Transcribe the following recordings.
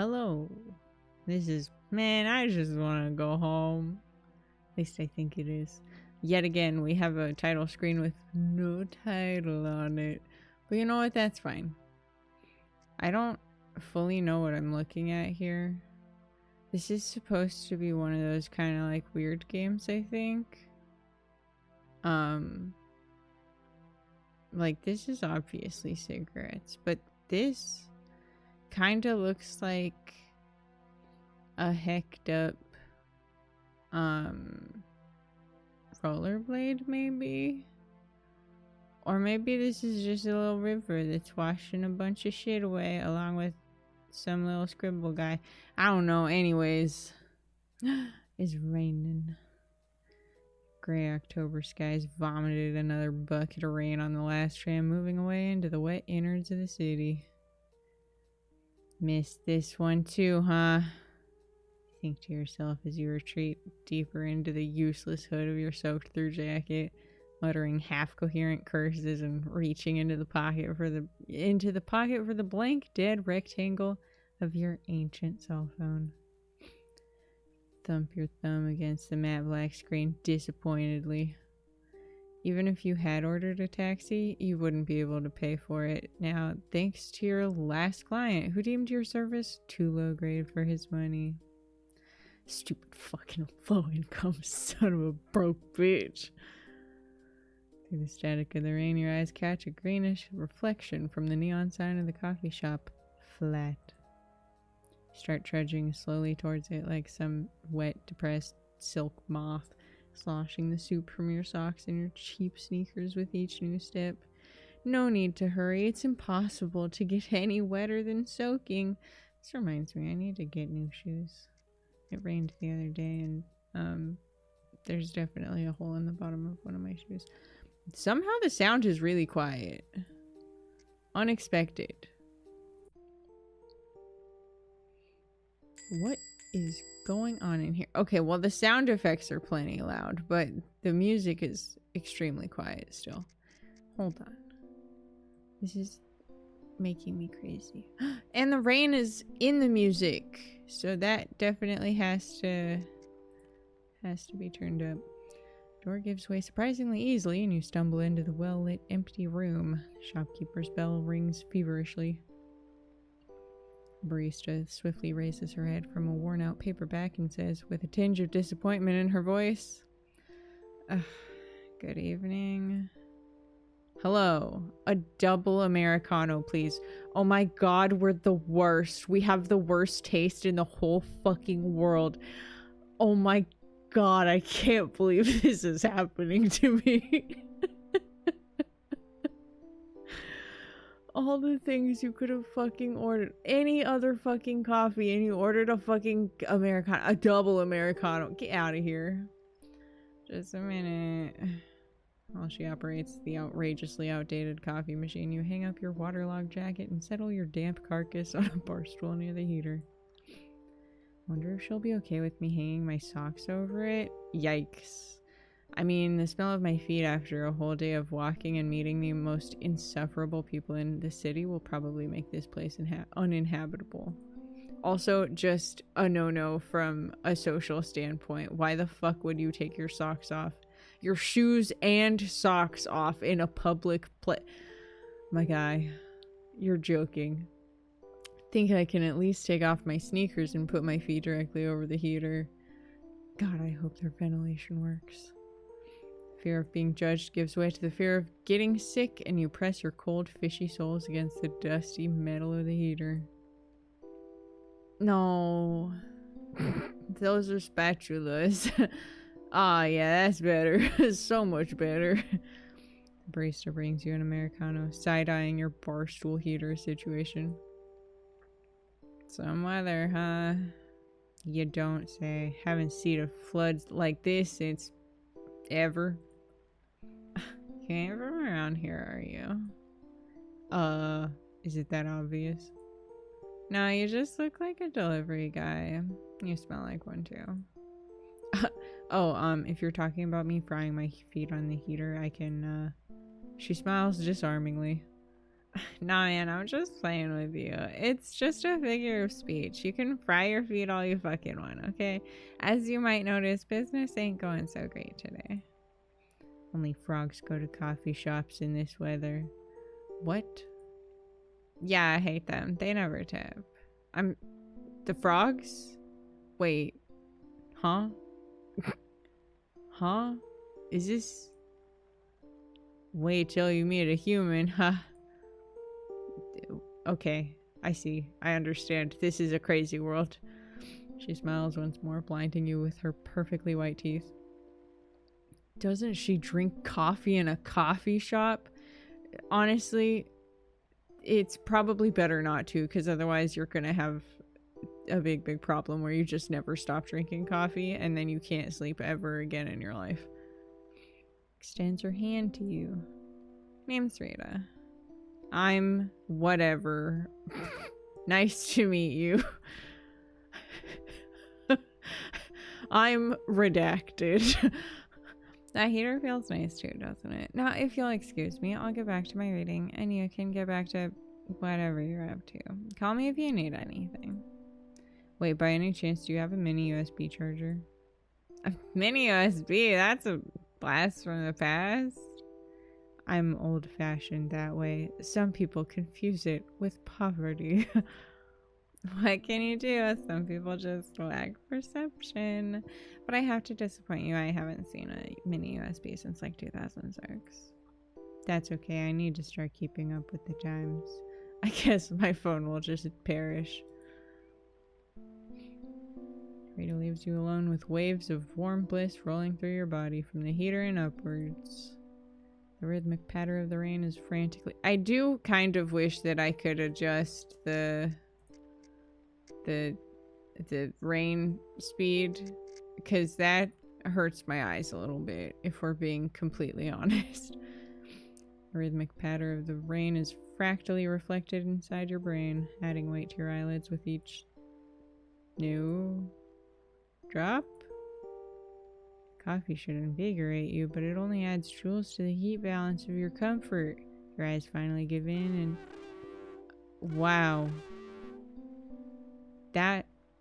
Hello. This is, man, I just want to go home. At least I think it is. Yet again, we have a title screen with no title on it. But you know what? That's fine. I don't fully know what I'm looking at here. This is supposed to be one of those kind of like weird games, I think. Like this is obviously cigarettes, but this kind of looks like a hecked up rollerblade maybe, or maybe this is just a little river that's washing a bunch of shit away along with some little scribble guy. I don't know. Anyways, it's raining. Gray October skies vomited another bucket of rain on the last tram moving away into the wet innards of the city. Missed this one too, huh? Think to yourself as you retreat deeper into the useless hood of your soaked through jacket, muttering half-coherent curses and reaching into the pocket for the blank dead rectangle of your ancient cell phone. Thump your thumb against the matte black screen disappointedly. Even if you had ordered a taxi, you wouldn't be able to pay for it now, thanks to your last client who deemed your service too low grade for his money. Stupid fucking low-income son of a broke bitch. Through the static of the rain, your eyes catch a greenish reflection from the neon sign of the coffee shop. Flat. Start trudging slowly towards it like some wet, depressed silk moth, sloshing the soup from your socks and your cheap sneakers with each new step. No need to hurry. It's impossible to get any wetter than soaking. This reminds me, I need to get new shoes. It rained the other day and there's definitely a hole in the bottom of one of my shoes. Somehow the sound is really quiet. Unexpected. What is going on in here? Okay, well the sound effects are plenty loud, but the music is extremely quiet still. Hold on. This is making me crazy. And the rain is in the music, so that definitely has to be turned up. Door gives way surprisingly easily and you stumble into the well-lit empty room. The shopkeeper's bell rings feverishly. Barista swiftly raises her head from a worn-out paperback and says, with a tinge of disappointment in her voice, good evening. Hello. A double Americano, please. Oh my god, we're the worst. We have the worst taste in the whole fucking world. Oh my god, I can't believe this is happening to me. All the things you could have fucking ordered. Any other fucking coffee and you ordered a fucking Americano. A double Americano. Get out of here. Just a minute. While she operates the outrageously outdated coffee machine, you hang up your waterlogged jacket and settle your damp carcass on a bar stool near the heater. Wonder if she'll be okay with me hanging my socks over it? Yikes. I mean, the smell of my feet after a whole day of walking and meeting the most insufferable people in the city will probably make this place uninhabitable. Also, just a no-no from a social standpoint. Why the fuck would you take your socks off? Your shoes and socks off in a public place? My guy, you're joking. Think I can at least take off my sneakers and put my feet directly over the heater. God, I hope their ventilation works. Fear of being judged gives way to the fear of getting sick, and you press your cold, fishy soles against the dusty metal of the heater. No. Those are spatulas. Ah, yeah, that's better. So much better. The barista brings you an Americano, side-eyeing your bar stool heater situation. Some weather, huh? You don't say. Haven't seen a flood like this since ever. You ain't from around here, are you? Is it that obvious? No, you just look like a delivery guy. You smell like one too. Oh, if you're talking about me frying my feet on the heater, I can, she smiles disarmingly. Nah, man, I'm just playing with you. It's just a figure of speech. You can fry your feet all you fucking want, okay? As you might notice, business ain't going so great today. Only frogs go to coffee shops in this weather. What? Yeah, I hate them. They never tip. The frogs? Wait. Huh? Huh? Is this... Wait till you meet a human, huh? Okay, I see. I understand. This is a crazy world. She smiles once more, blinding you with her perfectly white teeth. Doesn't she drink coffee in a coffee shop? Honestly, it's probably better not to, because otherwise you're gonna have a big problem where you just never stop drinking coffee and then you can't sleep ever again in your life. Extends her hand to you. Name's Rita. I'm whatever. Nice to meet you. I'm redacted. That heater feels nice too, doesn't it? Now, if you'll excuse me, I'll get back to my reading and you can get back to whatever you're up to. Call me if you need anything. Wait, by any chance, do you have a mini USB charger? A mini USB? That's a blast from the past. I'm old-fashioned that way. Some people confuse it with poverty. What can you do? Some people just lack perception. But I have to disappoint you. I haven't seen a mini USB since like 2006. That's okay. I need to start keeping up with the times. I guess my phone will just perish. Rita leaves you alone with waves of warm bliss rolling through your body from the heater and upwards. The rhythmic patter of the rain is frantically... I do kind of wish that I could adjust the rain speed, because that hurts my eyes a little bit, if we're being completely honest. The rhythmic patter of the rain is fractally reflected inside your brain, adding weight to your eyelids with each new drop. Coffee should invigorate you, but it only adds joules to the heat balance of your comfort. Your eyes finally give in and... Wow.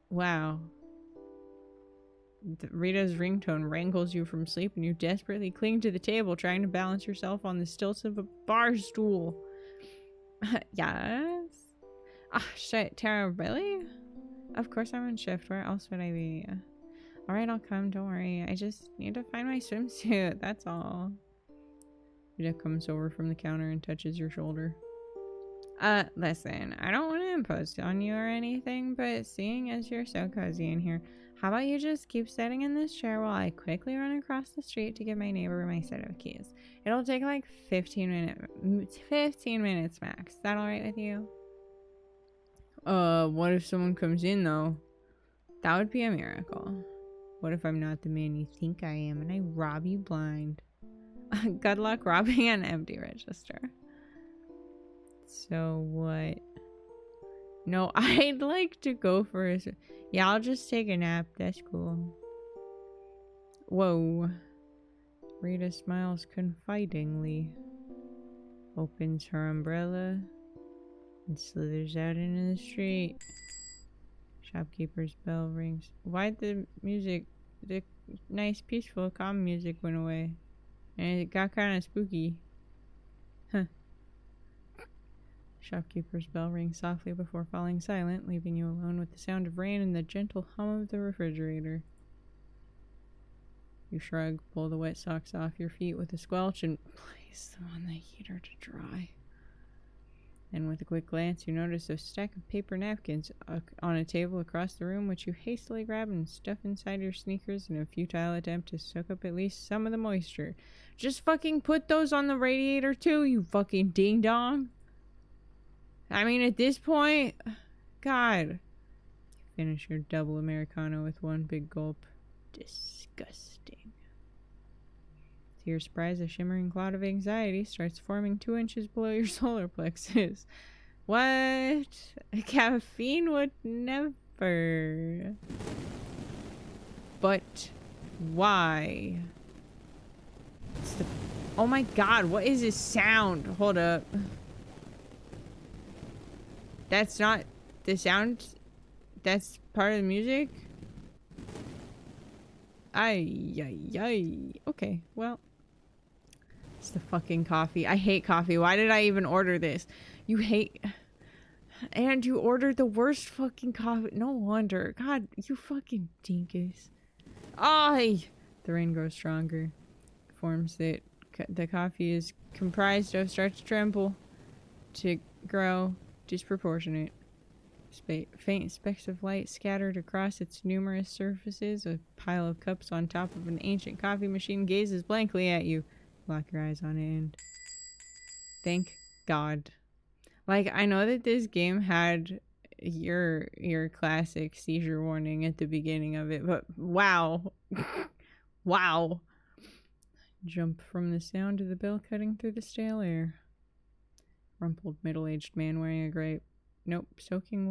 Wow. Rita's ringtone wrangles you from sleep and you desperately cling to the table, trying to balance yourself on the stilts of a bar stool. Yes? Ah, shit, Tara, really? Of course I'm on shift. Where else would I be? Alright, I'll come. Don't worry. I just need to find my swimsuit. That's all. Rita comes over from the counter and touches your shoulder. Listen, I don't want to impose on you or anything, but seeing as you're so cozy in here, how about you just keep sitting in this chair while I quickly run across the street to give my neighbor my set of keys. It'll take like 15 minutes max. Is that alright with you? What if someone comes in though? That would be a miracle. What if I'm not the man you think I am and I rob you blind? Good luck robbing an empty register. So what? No, I'd like to go for a... Yeah, I'll just take a nap. That's cool. Whoa. Rita smiles confidingly, opens her umbrella, and slithers out into the street. Shopkeeper's bell rings. Why'd the nice, peaceful, calm music went away? And it got kind of spooky. Huh. Shopkeeper's bell rings softly before falling silent, leaving you alone with the sound of rain and the gentle hum of the refrigerator. You shrug, pull the wet socks off your feet with a squelch, and place them on the heater to dry. Then with a quick glance, you notice a stack of paper napkins on a table across the room, which you hastily grab and stuff inside your sneakers in a futile attempt to soak up at least some of the moisture. Just fucking put those on the radiator too, you fucking ding-dong. I mean, at this point, God. You finish your double Americano with one big gulp. Disgusting. To your surprise, a shimmering cloud of anxiety starts forming 2 inches below your solar plexus. What? Caffeine would never. But why? Oh my god, what is this sound? Hold up. That's not the sound. That's part of the music? Ay. Okay, well. It's the fucking coffee. I hate coffee. Why did I even order this? You hate... And you ordered the worst fucking coffee. No wonder. God, you fucking dinkus. Ay! The rain grows stronger. Forms that the coffee is comprised of start to tremble. To grow disproportionate. Faint specks of light scattered across its numerous surfaces. A pile of cups on top of an ancient coffee machine gazes blankly at you. Lock your eyes on it and... Thank God. Like, I know that this game had your classic seizure warning at the beginning of it, but wow. Wow. Jump from the sound of the bell cutting through the stale air. Rumpled middle-aged man wearing a gray... Nope. Soaking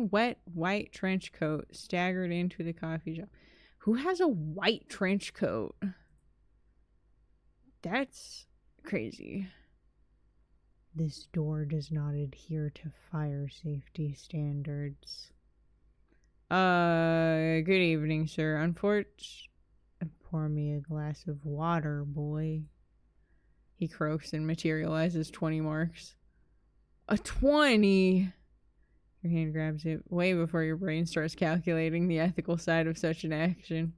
wet white trench coat staggered into the coffee shop. Who has a white trench coat? That's crazy. This door does not adhere to fire safety standards. Good evening, sir. Unfortunately, pour me a glass of water, boy. He croaks and materializes 20 marks. A 20! Your hand grabs it way before your brain starts calculating the ethical side of such an action.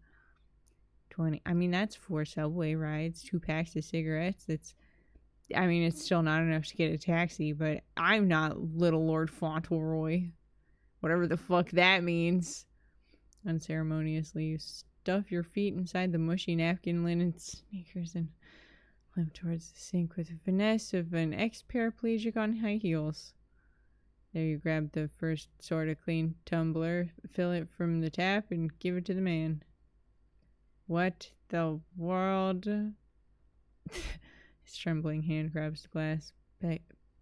20. I mean, that's 4 subway rides, 2 packs of cigarettes. It's still not enough to get a taxi, but I'm not Little Lord Fauntleroy. Whatever the fuck that means. Unceremoniously, you stuff your feet inside the mushy napkin linen sneakers and limp towards the sink with the finesse of an ex-paraplegic on high heels. There you grab the first sort of clean tumbler, fill it from the tap, and give it to the man. What the world? His trembling hand grabs the glass,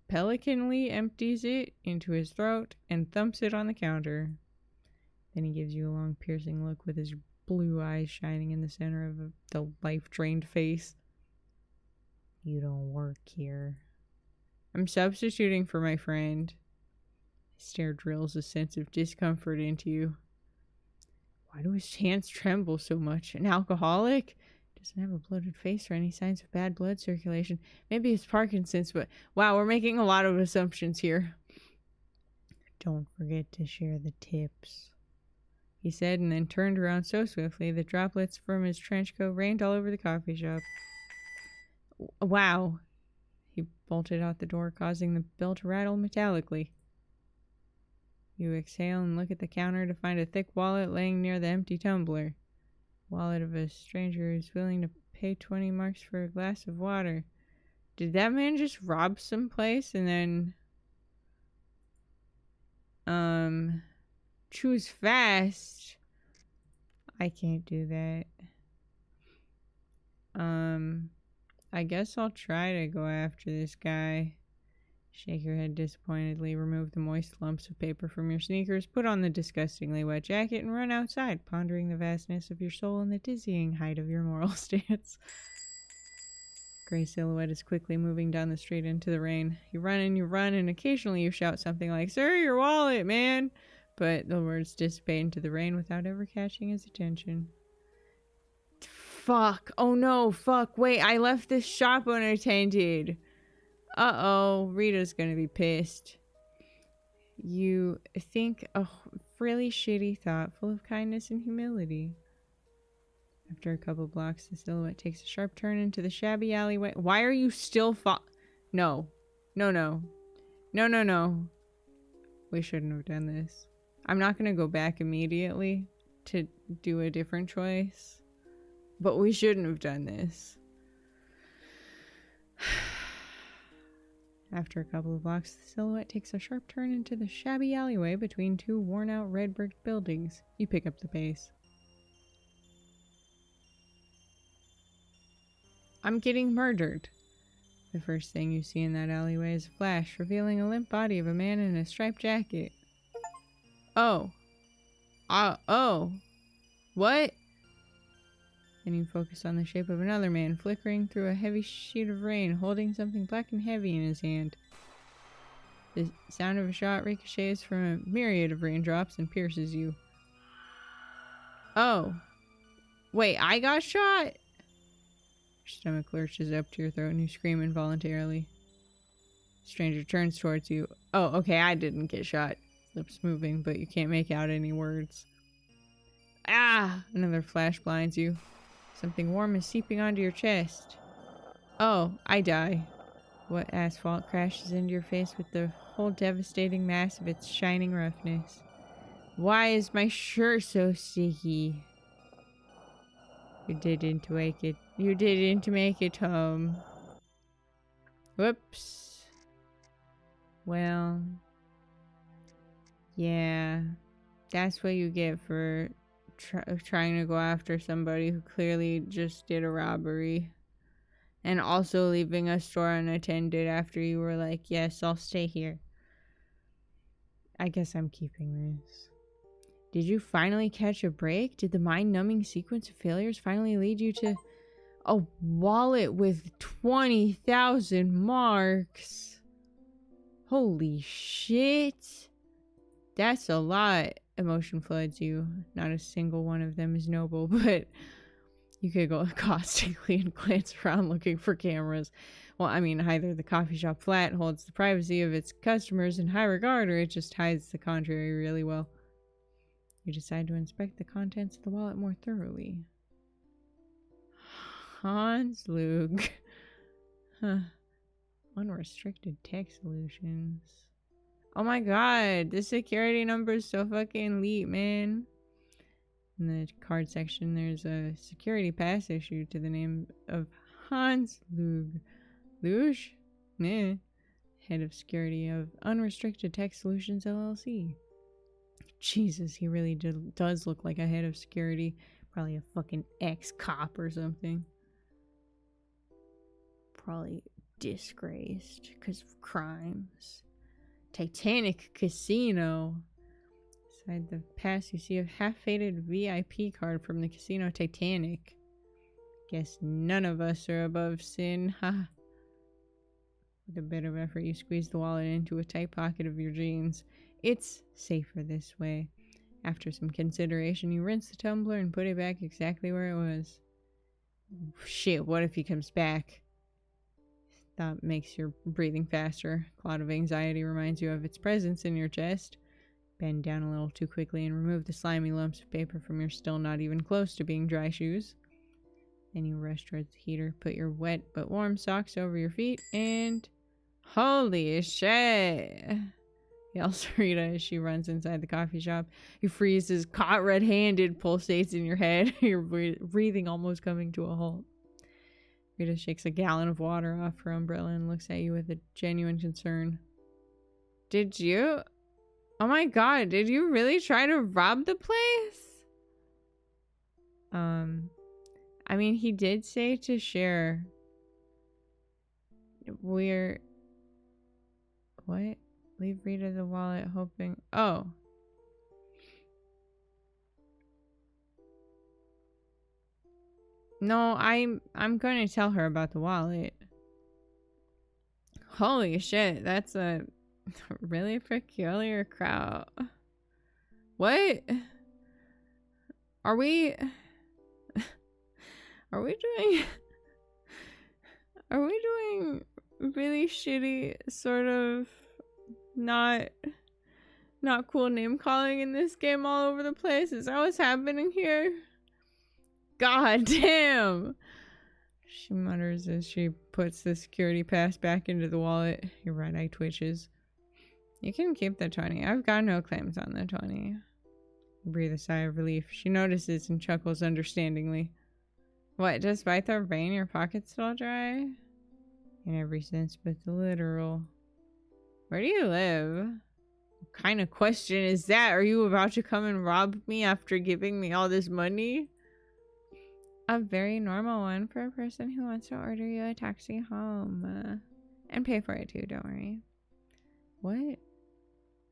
pelicanly empties it into his throat, and thumps it on the counter. Then he gives you a long, piercing look with his blue eyes shining in the center of the life-drained face. You don't work here. I'm substituting for my friend. His stare drills a sense of discomfort into you. Why do his hands tremble so much? An alcoholic? Doesn't have a bloated face or any signs of bad blood circulation. Maybe it's Parkinson's, but wow, we're making a lot of assumptions here. Don't forget to share the tips, he said, and then turned around so swiftly that droplets from his trench coat rained all over the coffee shop. Wow. He bolted out the door, causing the bell to rattle metallically. You exhale and look at the counter to find a thick wallet laying near the empty tumbler. Wallet of a stranger who's willing to pay 20 marks for a glass of water. Did that man just rob some place and then choose fast? I can't do that. I guess I'll try to go after this guy. Shake your head disappointedly, remove the moist lumps of paper from your sneakers, put on the disgustingly wet jacket, and run outside, pondering the vastness of your soul and the dizzying height of your moral stance. Gray silhouette is quickly moving down the street into the rain. You run, and occasionally you shout something like, "Sir, your wallet, man!" But the words dissipate into the rain without ever catching his attention. Fuck. Oh no, fuck. Wait, I left this shop unattended. Uh-oh, Rita's gonna be pissed. You think a really shitty thought full of kindness and humility. After a couple blocks, the silhouette takes a sharp turn into the shabby alleyway. Why are you still No. No. We shouldn't have done this. I'm not gonna go back immediately to do a different choice. But we shouldn't have done this. After a couple of blocks, the silhouette takes a sharp turn into the shabby alleyway between 2 worn-out red brick buildings. You pick up the pace. I'm getting murdered. The first thing you see in that alleyway is a flash, revealing a limp body of a man in a striped jacket. Oh. What? Then you focus on the shape of another man, flickering through a heavy sheet of rain, holding something black and heavy in his hand. The sound of a shot ricochets from a myriad of raindrops and pierces you. Oh. Wait, I got shot? Your stomach lurches up to your throat and you scream involuntarily. Stranger turns towards you. Oh, okay, I didn't get shot. Lips moving, but you can't make out any words. Ah! Another flash blinds you. Something warm is seeping onto your chest. Oh, I die. What asphalt crashes into your face with the whole devastating mass of its shining roughness. Why is my shirt so sticky? You didn't make it. You didn't make it home. Whoops. Well. Yeah. That's what you get for trying to go after somebody who clearly just did a robbery. And also leaving a store unattended after you were like, yes, I'll stay here. I guess I'm keeping this. Did you finally catch a break? Did the mind-numbing sequence of failures finally lead you to a wallet with 20,000 marks? Holy shit. That's a lot. Emotion floods you. Not a single one of them is noble, but you could go caustically and glance around looking for cameras. Well, I mean, either the coffee shop flat holds the privacy of its customers in high regard, or it just hides the contrary really well. You decide to inspect the contents of the wallet more thoroughly. Hans Lug. Huh. Unrestricted text solutions. Oh my god, this security number is so fucking elite, man. In the card section, there's a security pass issued to the name of Hans Lug. Luge? Meh. Head of security of Unrestricted Tech Solutions LLC. Jesus, he really does look like a head of security. Probably a fucking ex-cop or something. Probably disgraced because of crimes. Titanic Casino. Inside the pass, you see a half-faded VIP card from the casino Titanic. Guess none of us are above sin, ha. With a bit of effort, you squeeze the wallet into a tight pocket of your jeans. It's safer this way. After some consideration, you rinse the tumbler and put it back exactly where it was. Shit, what if he comes back? That makes your breathing faster. A cloud of anxiety reminds you of its presence in your chest. Bend down a little too quickly and remove the slimy lumps of paper from your still not even close to being dry shoes. Then you rush towards the heater, put your wet but warm socks over your feet, and... Holy shit! Yells Rita as she runs inside the coffee shop. You freeze as caught red-handed pulsates in your head. Your breathing almost coming to a halt. Rita shakes a gallon of water off her umbrella and looks at you with a genuine concern. Did you? Oh my god, did you really try to rob the place? I mean, he did say to share. We're... What? Leave Rita the wallet hoping... Oh. No, I'm going to tell her about the wallet. Holy shit, that's a really peculiar crowd. What? Are we doing really shitty sort of not cool name calling in this game all over the place? Is that what's happening here? God damn! She mutters as she puts the security pass back into the wallet. Your right eye twitches. You can keep the 20. I've got no claims on the 20. You breathe a sigh of relief. She notices and chuckles understandingly. What, despite the rain, your pocket's still dry? In every sense but the literal. Where do you live? What kind of question is that? Are you about to come and rob me after giving me all this money? A very normal one for a person who wants to order you a taxi home. And pay for it too, don't worry. What?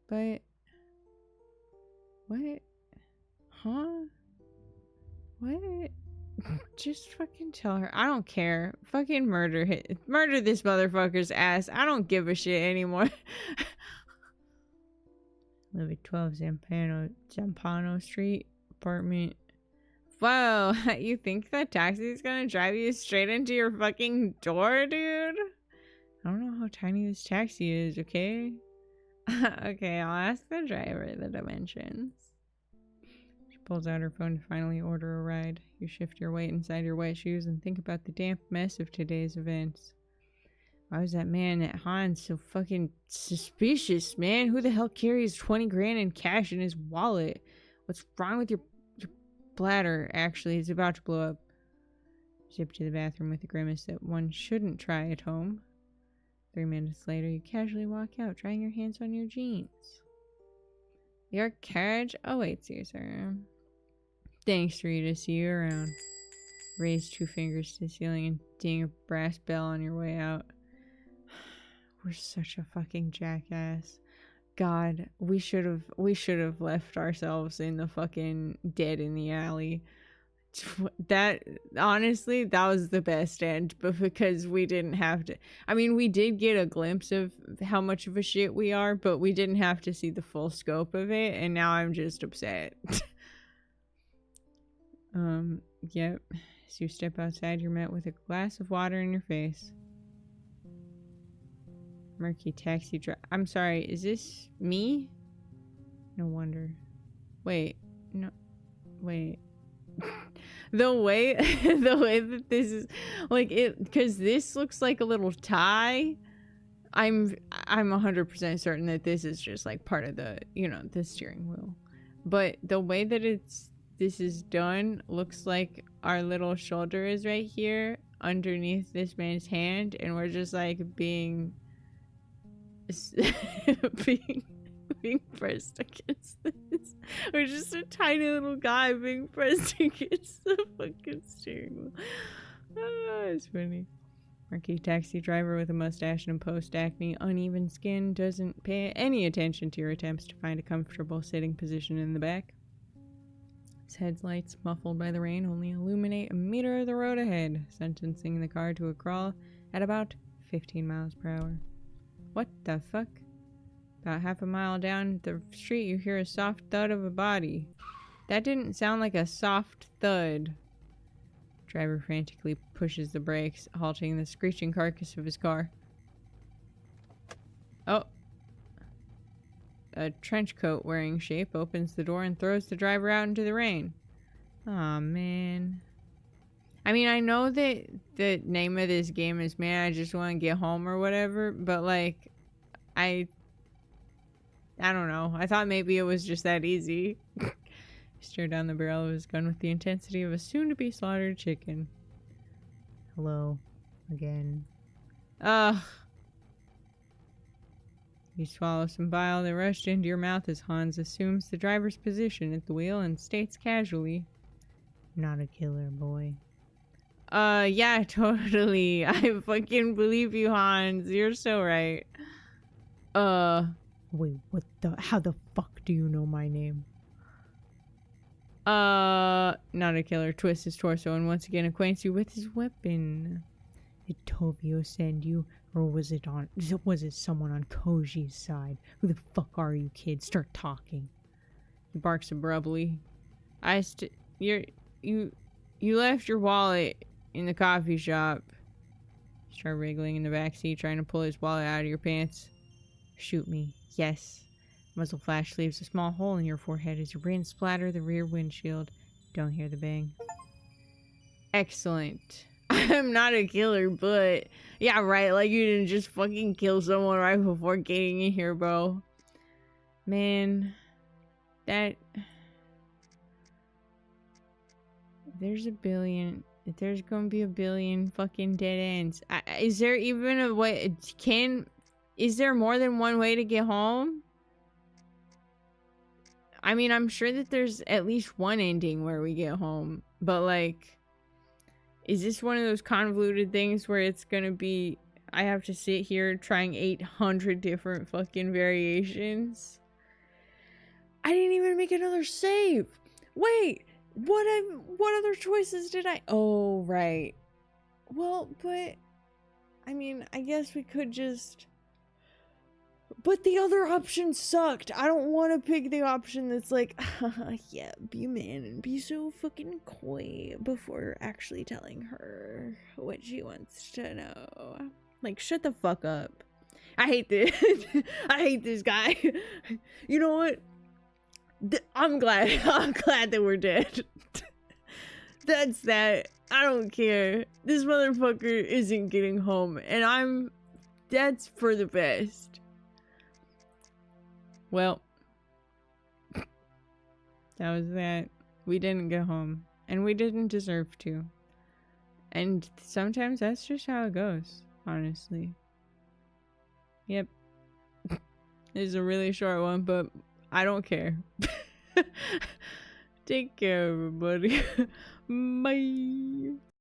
But... What? Huh? What? Just fucking tell her. I don't care. Fucking murder this motherfucker's ass. I don't give a shit anymore. Live at 12 Zampano Street, apartment. Whoa, you think that taxi's gonna drive you straight into your fucking door, dude? I don't know how tiny this taxi is, okay? Okay, I'll ask the driver the dimensions. She pulls out her phone to finally order a ride. You shift your weight inside your wet shoes and think about the damp mess of today's events. Why was that man at Hans so fucking suspicious, man? Who the hell carries 20 grand in cash in his wallet? What's wrong with your bladder? Actually, it's about to blow up. Zip to the bathroom with a grimace that one shouldn't try at home. 3 minutes later, you casually walk out, drying your hands on your jeans. Your carriage awaits you, sir. Thanks, Rita. See you around. Raise 2 fingers to the ceiling and ding a brass bell on your way out. We're such a fucking jackass. God, we should have left ourselves in the fucking dead in the alley. That, honestly, that was the best end, but because we didn't have to. I mean, we did get a glimpse of how much of a shit we are, but we didn't have to see the full scope of it, and now I'm just upset. Yep. As you step outside, you're met with a glass of water in your face. Murky taxi driver. I'm sorry, is this me? No wonder. Wait. No. Wait. the way that this is like it, because this looks like a little tie. I'm 100% certain that this is just like part of the, you know, the steering wheel. But the way that this is done looks like our little shoulder is right here underneath this man's hand, and we're just like being pressed against this. We're just a tiny little guy being pressed against the fucking steering wheel. Ah, it's funny. Murky taxi driver with a mustache and post-acne uneven skin doesn't pay any attention to your attempts to find a comfortable sitting position in the back. His headlights, muffled by the rain, only illuminate a meter of the road ahead, sentencing the car to a crawl at about 15 miles per hour. What the fuck? About half a mile down the street, you hear a soft thud of a body. That didn't sound like a soft thud. Driver frantically pushes the brakes, halting the screeching carcass of his car. Oh. A trench coat wearing shape opens the door and throws the driver out into the rain. Aw, man. I mean, I know that the name of this game is Man, I Just Want to Get Home or whatever, but like, I don't know. I thought maybe it was just that easy. He stared down the barrel of his gun with the intensity of a soon-to-be slaughtered chicken. Hello. Again. Ugh. You swallow some bile that rushed into your mouth as Hans assumes the driver's position at the wheel and states casually, "Not a killer, boy." Yeah, totally. I fucking believe you, Hans. You're so right. Wait, what the? How the fuck do you know my name? Not a killer. Twists his torso and once again acquaints you with his weapon. Did Tovio send you, or was it someone on Koji's side? Who the fuck are you, kid? Start talking. He barks abruptly. You left your wallet in the coffee shop. Start wriggling in the backseat, trying to pull his wallet out of your pants. Shoot me. Yes. Muzzle flash leaves a small hole in your forehead as your brains splatter the rear windshield. Don't hear the bang. Excellent. I'm not a killer, but yeah, right. Like, you didn't just fucking kill someone right before getting in here, bro. Man, that... There's gonna be a billion fucking dead ends. Is there even a way? Is there more than one way to get home? I mean, I'm sure that there's at least one ending where we get home, but like, is this one of those convoluted things where it's gonna be, I have to sit here trying 800 different fucking variations? I didn't even make another save. Wait, what other choices did I? Oh, right. Well, but I mean, I guess we could just But the other option sucked. I don't want to pick the option that's like, yeah, be a man and be so fucking coy before actually telling her what she wants to know. Like, shut the fuck up. I hate this. I hate this guy. You know what? I'm glad. I'm glad that we're dead. That's that. I don't care. This motherfucker isn't getting home, and that's for the best. Well, that was that. We didn't get home, and we didn't deserve to. And sometimes that's just how it goes, honestly. Yep. This is a really short one, but I don't care. Take care, everybody. Bye.